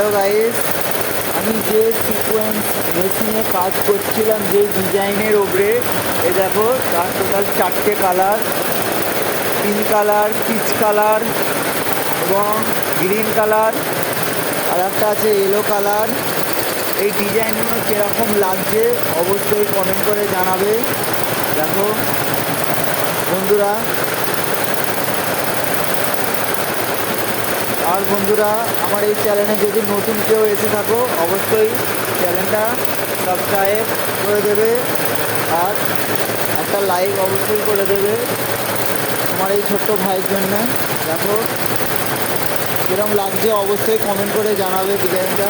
Hello guys, আমি যে sequence মেশিনে কাজ করছিলাম, যে ডিজাইনের ওপরে দেখো তার টোটাল 4টে colour, pink colour, peach colour এবং গ্রিন কালার, আর একটা আছে ইয়েলো কালার। এই ডিজাইনগুলো কীরকম লাগছে অবশ্যই কমেন্ট করে জানাবে। দেখো বন্ধুরা, আর বন্ধুরা আমার এই চ্যানেলে যদি নতুন কেউ এসে থাকো অবশ্যই চ্যানেলটা সাবস্ক্রাইব করে দেবে আর একটা লাইক অবশ্যই করে দেবে আমার এই ছোট্ট ভাইয়ের জন্য। দেখো কীরকম লাগছে অবশ্যই কমেন্ট করে জানাবে ডিজাইনটা।